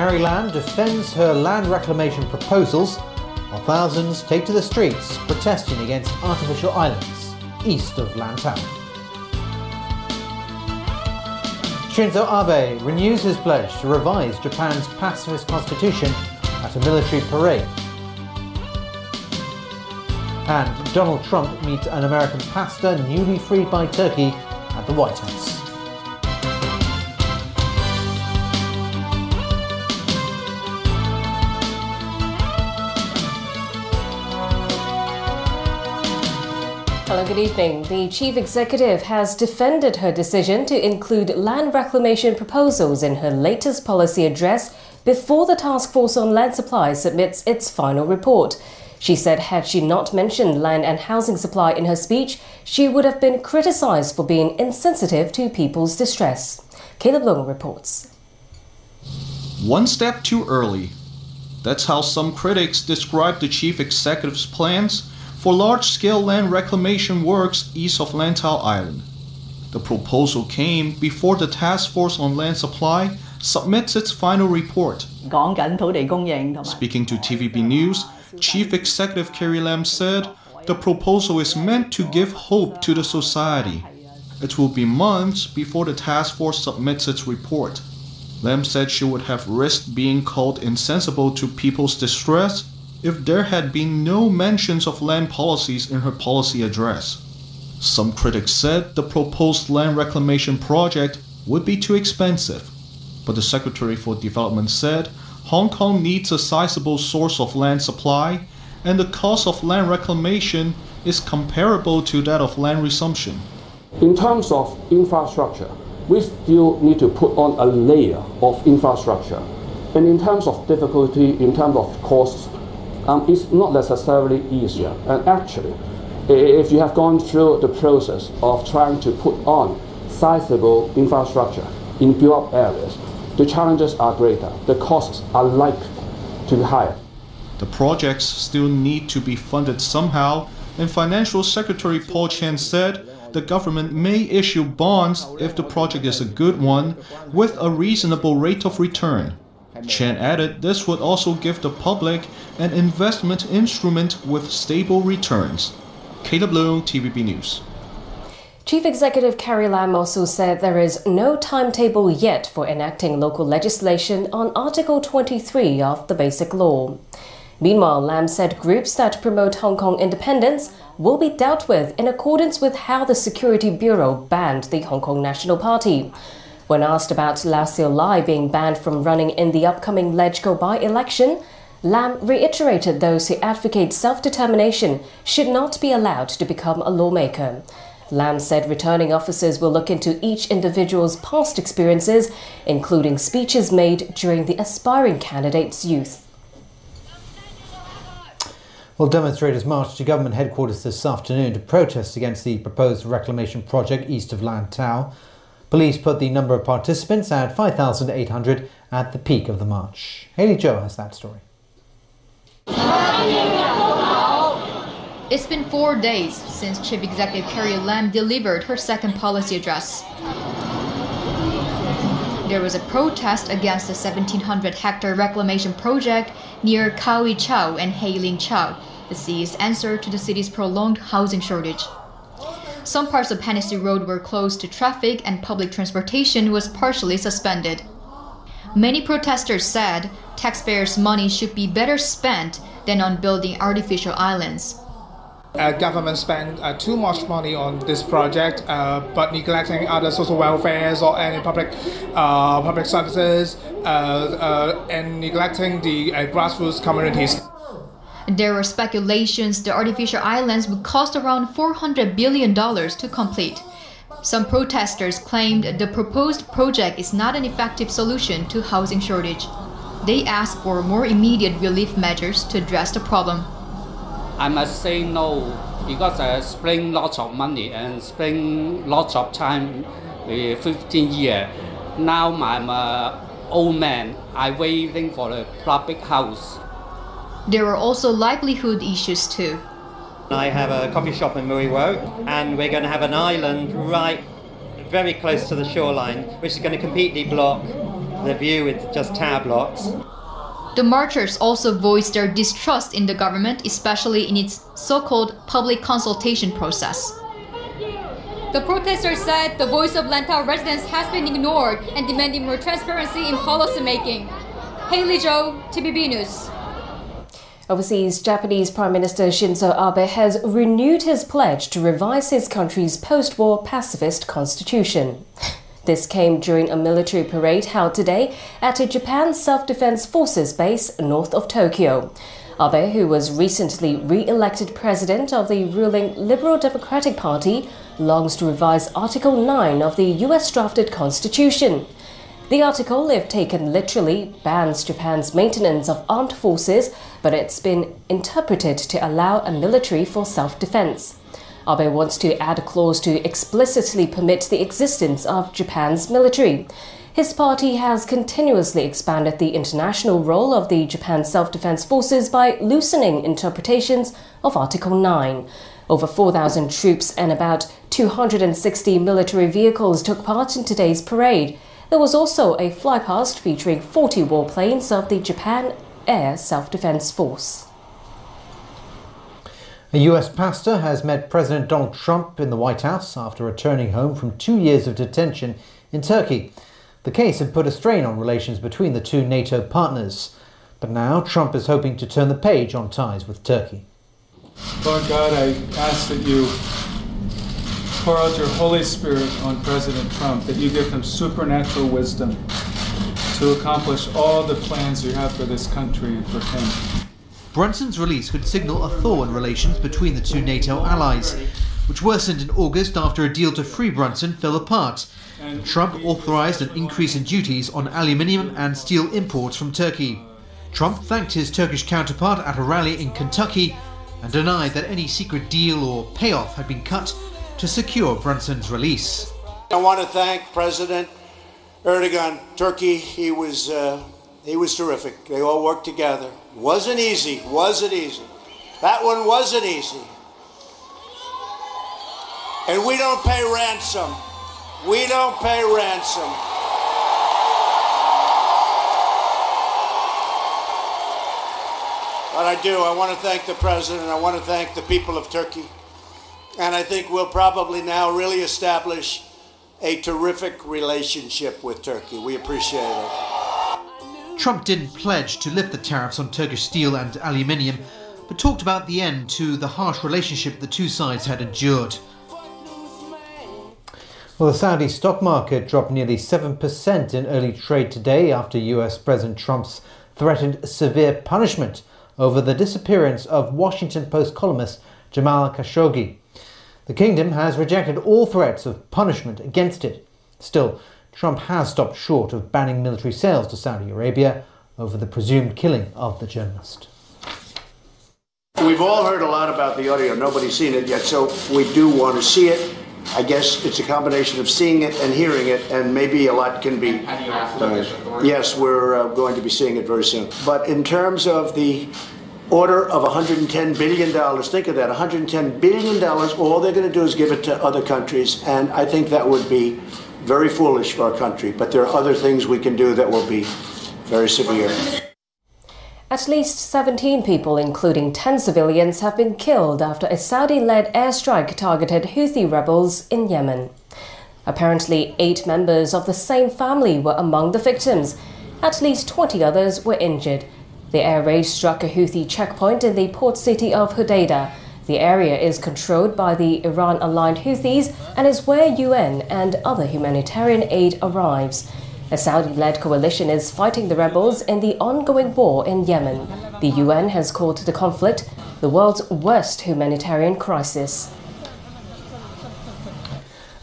Carrie Lam defends her land reclamation proposals, while thousands take to the streets protesting against artificial islands east of Lantau. Shinzo Abe renews his pledge to revise Japan's pacifist constitution at a military parade. And Donald Trump meets an American pastor newly freed by Turkey at the White House. Hello, good evening. The Chief Executive has defended her decision to include land reclamation proposals in her latest policy address before the Task Force on Land Supply submits its final report. She said had she not mentioned land and housing supply in her speech, she would have been criticised for being insensitive to people's distress. Caleb Long reports. One step too early. That's how some critics describe the Chief Executive's plans for large-scale land reclamation works east of Lantau Island. The proposal came before the Task Force on Land Supply submits its final report. Speaking to TVB News, Chief Executive Carrie Lam said the proposal is meant to give hope to the society. It will be months before the task force submits its report. Lam said she would have risked being called insensible to people's distress if there had been no mentions of land policies in her policy address. Some critics said the proposed land reclamation project would be too expensive, but the Secretary for Development said Hong Kong needs a sizable source of land supply, and the cost of land reclamation is comparable to that of land resumption. In terms of infrastructure, we still need to put on a layer of infrastructure. And in terms of difficulty, in terms of costs, it's not necessarily easier. And actually, if you have gone through the process of trying to put on sizable infrastructure in built-up areas, the challenges are greater, the costs are likely to be higher. The projects still need to be funded somehow, and Financial Secretary Paul Chan said the government may issue bonds if the project is a good one, with a reasonable rate of return. Chan added this would also give the public an investment instrument with stable returns. Caleb Leung, TVB News. Chief Executive Carrie Lam also said there is no timetable yet for enacting local legislation on Article 23 of the Basic Law. Meanwhile, Lam said groups that promote Hong Kong independence will be dealt with in accordance with how the Security Bureau banned the Hong Kong National Party. When asked about Lau Siu Lai being banned from running in the upcoming LegCo by-election, Lam reiterated those who advocate self-determination should not be allowed to become a lawmaker. Lam said returning officers will look into each individual's past experiences, including speeches made during the aspiring candidate's youth. Well, demonstrators marched to government headquarters this afternoon to protest against the proposed reclamation project east of Lantau. Police put the number of participants at 5,800 at the peak of the march. Haley Joe has that story. It's been 4 days since Chief Executive Carrie Lam delivered her second policy address. There was a protest against the 1,700-hectare reclamation project near Kao Wee Chau and Hei Ling Chau, the city's answer to the city's prolonged housing shortage. Some parts of Hennessy Road were closed to traffic and public transportation was partially suspended. Many protesters said taxpayers' money should be better spent than on building artificial islands. Government spent too much money on this project, but neglecting other social welfares or any public services, and neglecting the grassroots communities. There were speculations the artificial islands would cost around $400 billion to complete. Some protesters claimed the proposed project is not an effective solution to housing shortage. They asked for more immediate relief measures to address the problem. I must say no, because spend lots of money and spend lots of time, 15 years. Now I'm an old man, I'm waiting for a public house. There were also livelihood issues too. I have a coffee shop in Murray Road, and we're going to have an island right very close to the shoreline, which is going to completely block the view with just tower blocks. The marchers also voiced their distrust in the government, especially in its so-called public consultation process. The protesters said the voice of Lantau residents has been ignored and demanding more transparency in policymaking. Haley Zhou, TVB News. Overseas, Japanese Prime Minister Shinzo Abe has renewed his pledge to revise his country's post-war pacifist constitution. This came during a military parade held today at a Japan Self-Defense Forces base north of Tokyo. Abe, who was recently re-elected president of the ruling Liberal Democratic Party, longs to revise Article 9 of the US-drafted constitution. The article, if taken literally, bans Japan's maintenance of armed forces, but it's been interpreted to allow a military for self-defense. Abe wants to add a clause to explicitly permit the existence of Japan's military. His party has continuously expanded the international role of the Japan Self-Defense Forces by loosening interpretations of Article 9. Over 4,000 troops and about 260 military vehicles took part in today's parade. There was also a flypast featuring 40 warplanes of the Japan Air Self-Defense Force. A US pastor has met President Donald Trump in the White House after returning home from 2 years of detention in Turkey. The case had put a strain on relations between the two NATO partners. But now Trump is hoping to turn the page on ties with Turkey. Lord God, I ask that you pour out your Holy Spirit on President Trump, that you give him supernatural wisdom to accomplish all the plans you have for this country and for him. Brunson's release could signal a thaw in relations between the two NATO allies, which worsened in August after a deal to free Brunson fell apart. Trump authorized an increase in duties on aluminium and steel imports from Turkey. Trump thanked his Turkish counterpart at a rally in Kentucky and denied that any secret deal or payoff had been cut to secure Brunson's release. I want to thank President Erdogan, Turkey. He was terrific. They all worked together. Wasn't easy, wasn't easy. That one wasn't easy. And we don't pay ransom. We don't pay ransom. But I do. I want to thank the President. I want to thank the people of Turkey. And I think we'll probably now really establish a terrific relationship with Turkey. We appreciate it. Trump didn't pledge to lift the tariffs on Turkish steel and aluminium, but talked about the end to the harsh relationship the two sides had endured. Well, the Saudi stock market dropped nearly 7% in early trade today after US President Trump's threatened severe punishment over the disappearance of Washington Post columnist Jamal Khashoggi. The kingdom has rejected all threats of punishment against it. Still, Trump has stopped short of banning military sales to Saudi Arabia over the presumed killing of the journalist. We've all heard a lot about the audio. Nobody's seen it yet, so we do want to see it. I guess it's a combination of seeing it and hearing it, and maybe a lot can be done. Yes, we're going to be seeing it very soon. But in terms of the order of $110 billion, think of that, $110 billion, all they're going to do is give it to other countries, and I think that would be very foolish for our country. But there are other things we can do that will be very severe. At least 17 people, including 10 civilians, have been killed after a Saudi-led airstrike targeted Houthi rebels in Yemen. Apparently, 8 members of the same family were among the victims. At least 20 others were injured. The air raid struck a Houthi checkpoint in the port city of Hodeidah. The area is controlled by the Iran-aligned Houthis and is where UN and other humanitarian aid arrives. A Saudi-led coalition is fighting the rebels in the ongoing war in Yemen. The UN has called the conflict the world's worst humanitarian crisis.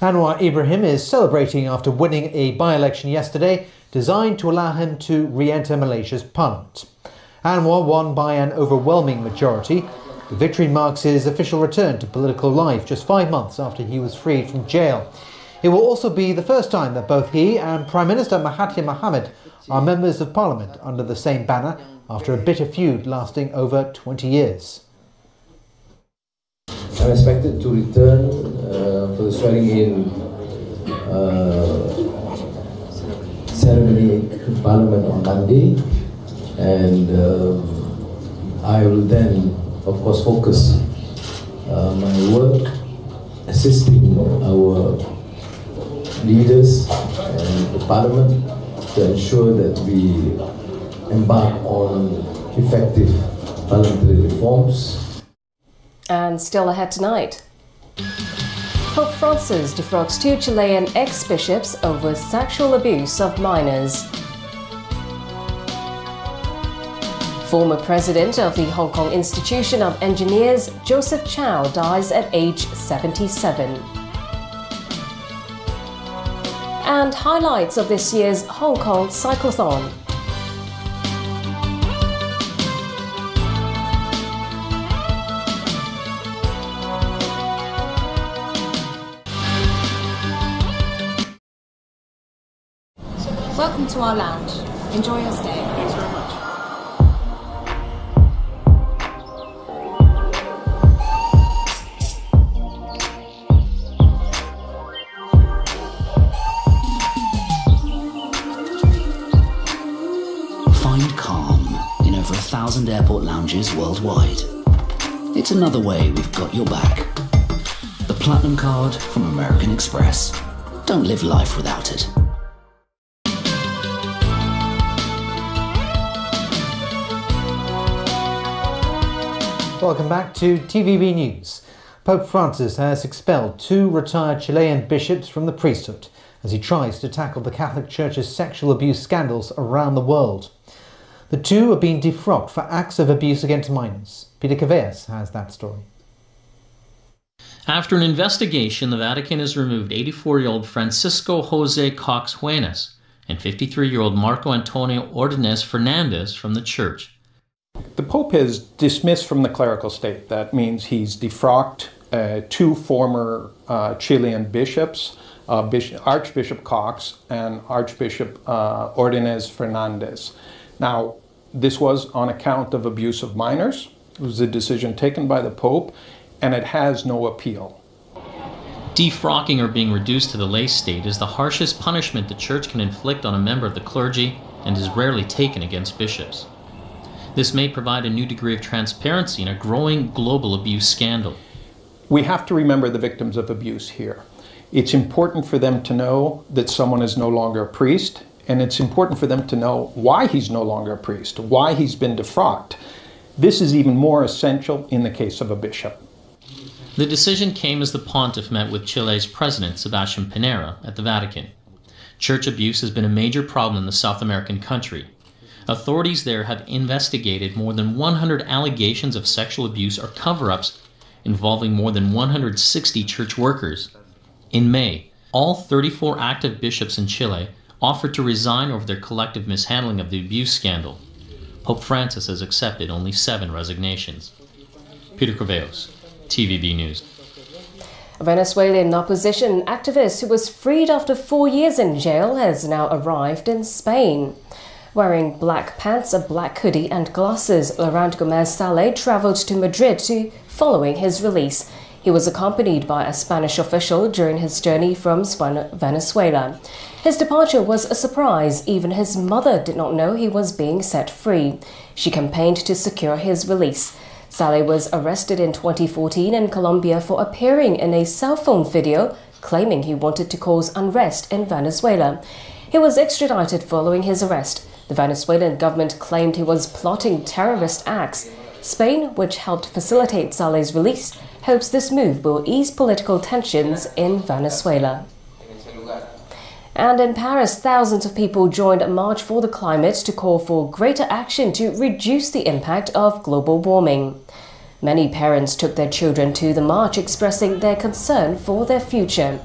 Anwar Ibrahim is celebrating after winning a by-election yesterday designed to allow him to re-enter Malaysia's parliament. Anwar won by an overwhelming majority. The victory marks his official return to political life just 5 months after he was freed from jail. It will also be the first time that both he and Prime Minister Mahathir Mohamad are members of Parliament under the same banner after a bitter feud lasting over 20 years. I'm expected to return for the swearing-in ceremony Parliament on Monday, and I will then, of course, focus my work assisting our leaders and the Parliament to ensure that we embark on effective parliamentary reforms. And still ahead tonight, Pope Francis defrocks 2 Chilean ex-bishops over sexual abuse of minors. Former president of the Hong Kong Institution of Engineers, Joseph Chow, dies at age 77. And highlights of this year's Hong Kong Cyclothon. Welcome to our lounge. Enjoy your stay. Thanks very much. Find calm in over 1,000 airport lounges worldwide. It's another way we've got your back. The Platinum Card from American Express. Don't live life without it. Welcome back to TVB News. Pope Francis has expelled 2 retired Chilean bishops from the priesthood as he tries to tackle the Catholic Church's sexual abuse scandals around the world. The 2 are being defrocked for acts of abuse against minors. Peter Caveas has that story. After an investigation, the Vatican has removed 84-year-old Francisco Jose Cox Juenes and 53-year-old Marco Antonio Ordonez Fernandez from the church. The Pope is dismissed from the clerical state. That means he's defrocked 2 former Chilean bishops, Archbishop Cox and Archbishop Ordonez Fernandez. Now, this was on account of abuse of minors. It was a decision taken by the Pope, and it has no appeal. Defrocking or being reduced to the lay state is the harshest punishment the Church can inflict on a member of the clergy and is rarely taken against bishops. This may provide a new degree of transparency in a growing global abuse scandal. We have to remember the victims of abuse here. It's important for them to know that someone is no longer a priest, and it's important for them to know why he's no longer a priest, why he's been defrocked. This is even more essential in the case of a bishop. The decision came as the pontiff met with Chile's president, Sebastián Piñera, at the Vatican. Church abuse has been a major problem in the South American country. Authorities there have investigated more than 100 allegations of sexual abuse or cover-ups involving more than 160 church workers. In May, all 34 active bishops in Chile offered to resign over their collective mishandling of the abuse scandal. Pope Francis has accepted only 7 resignations. Peter Caveos, TVB News. A Venezuelan opposition activist who was freed after 4 years in jail has now arrived in Spain. Wearing black pants, a black hoodie and glasses, Laurent Gomez Sale travelled to Madrid following his release. He was accompanied by a Spanish official during his journey from Venezuela. His departure was a surprise. Even his mother did not know he was being set free. She campaigned to secure his release. Sale was arrested in 2014 in Colombia for appearing in a cell phone video claiming he wanted to cause unrest in Venezuela. He was extradited following his arrest. The Venezuelan government claimed he was plotting terrorist acts. Spain, which helped facilitate Sale's release, hopes this move will ease political tensions in Venezuela. And in Paris, thousands of people joined a March for the Climate to call for greater action to reduce the impact of global warming. Many parents took their children to the march, expressing their concern for their future.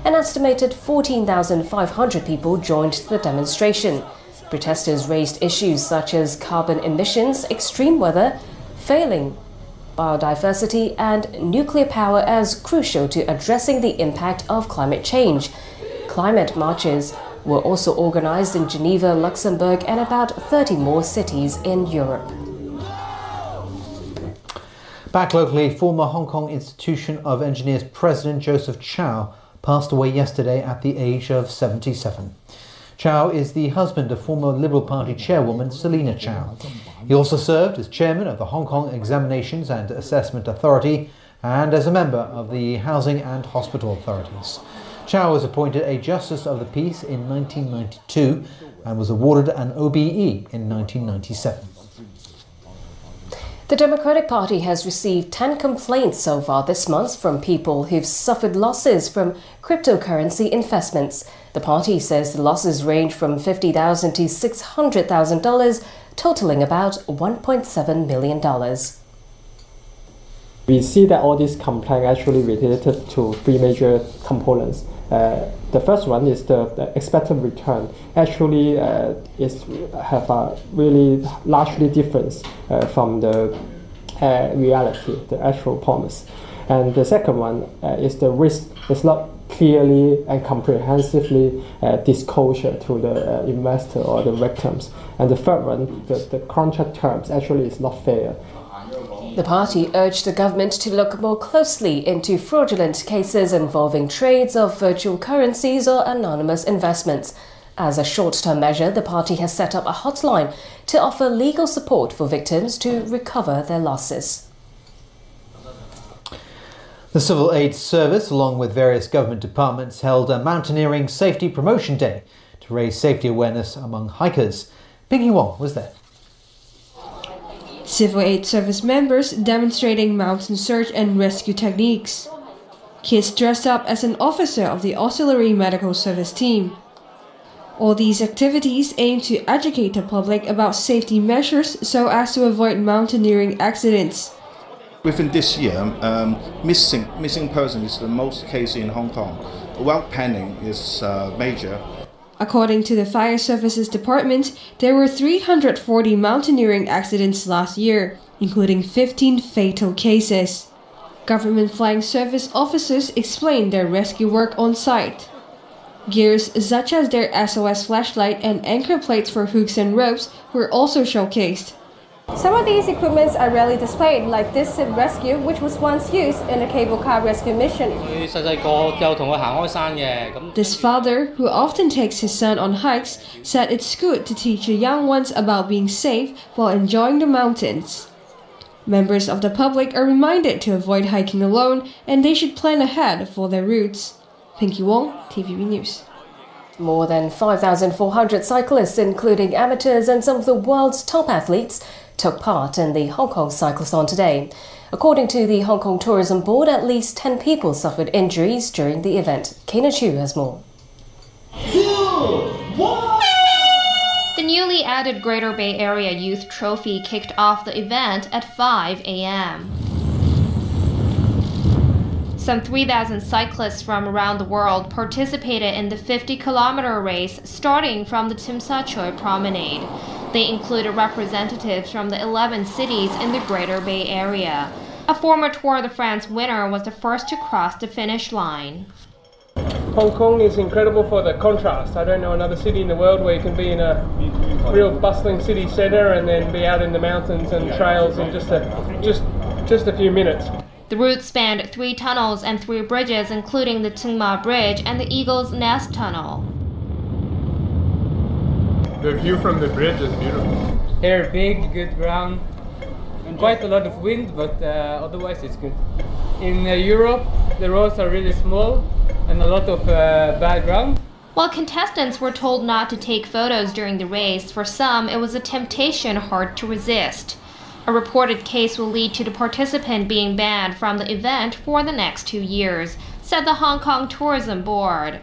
An estimated 14,500 people joined the demonstration. Protesters raised issues such as carbon emissions, extreme weather, failing biodiversity, and nuclear power as crucial to addressing the impact of climate change. Climate marches were also organized in Geneva, Luxembourg, and about 30 more cities in Europe. Back locally, former Hong Kong Institution of Engineers President Joseph Chow passed away yesterday at the age of 77. Chow is the husband of former Liberal Party chairwoman Selina Chow. He also served as chairman of the Hong Kong Examinations and Assessment Authority and as a member of the Housing and Hospital Authorities. Chow was appointed a Justice of the Peace in 1992 and was awarded an OBE in 1997. The Democratic Party has received 10 complaints so far this month from people who've suffered losses from cryptocurrency investments. The party says the losses range from $50,000 to $600,000, totaling about $1.7 million. We see that all these complaints actually related to three major components. The first one is the expected return. Actually, have a really largely difference from the reality, the actual promise. And the second one is the risk is not clearly and comprehensively disclosure to the investor or the victims. And the third one, the contract terms actually is not fair. The party urged the government to look more closely into fraudulent cases involving trades of virtual currencies or anonymous investments. As a short-term measure, the party has set up a hotline to offer legal support for victims to recover their losses. The Civil Aid Service, along with various government departments, held a Mountaineering Safety Promotion Day to raise safety awareness among hikers. Pinky Wong was there. Civil Aid Service members demonstrating mountain search and rescue techniques. Kids dressed up as an officer of the Auxiliary Medical Service team. All these activities aim to educate the public about safety measures so as to avoid mountaineering accidents. Within this year, missing person is the most case in Hong Kong. Without panic is major. According to the Fire Services Department, there were 340 mountaineering accidents last year, including 15 fatal cases. Government Flying Service officers explained their rescue work on site. Gears such as their SOS flashlight and anchor plates for hooks and ropes were also showcased. Some of these equipments are rarely displayed, like this SIP rescue, which was once used in a cable car rescue mission. This father, who often takes his son on hikes, said it's good to teach the young ones about being safe while enjoying the mountains. Members of the public are reminded to avoid hiking alone, and they should plan ahead for their routes. Pinky Wong, TVB News. More than 5,400 cyclists, including amateurs and some of the world's top athletes, took part in the Hong Kong Cyclothon today. According to the Hong Kong Tourism Board, at least 10 people suffered injuries during the event. Kena Chu has more. 2, 1. The newly added Greater Bay Area Youth Trophy kicked off the event at 5 a.m. Some 3,000 cyclists from around the world participated in the 50-kilometer race starting from the Tsim Sha Tsui Promenade. They included representatives from the 11 cities in the Greater Bay Area. A former Tour de France winner was the first to cross the finish line. Hong Kong is incredible for the contrast. I don't know another city in the world where you can be in a real bustling city centre and then be out in the mountains and trails in just a few minutes. The route spanned 3 tunnels and 3 bridges, including the Tsing Ma Bridge and the Eagle's Nest Tunnel. The view from the bridge is beautiful. Here, big, good ground. Quite a lot of wind, but otherwise it's good. In Europe, the roads are really small and a lot of bad ground. While contestants were told not to take photos during the race, for some it was a temptation hard to resist. A reported case will lead to the participant being banned from the event for the next 2 years, said the Hong Kong Tourism Board.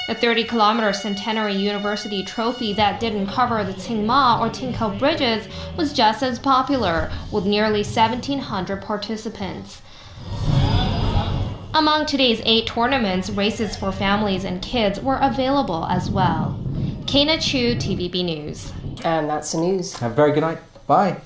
The 30-kilometer Centenary University Trophy that didn't cover the Tsing Ma or Tin Kau bridges was just as popular, with nearly 1,700 participants. Among today's 8 tournaments, races for families and kids were available as well. Kena Chu, TVB News. And that's the news. Have a very good night. Bye.